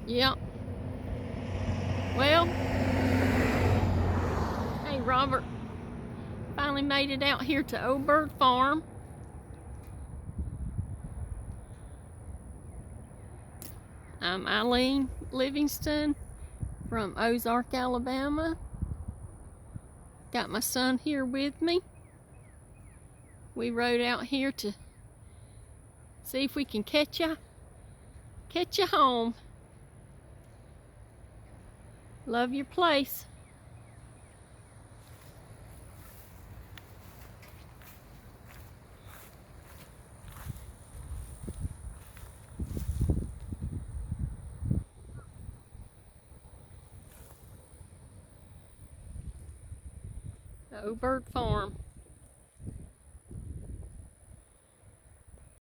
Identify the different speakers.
Speaker 1: Yeah. Well, hey Robert, finally made it out here to Old Bird Farm. I'm Eileen Livingston from Ozark, Alabama. Got my son here with me. We rode out here to see if we can catch you home. Love your place. Old Bird Farm.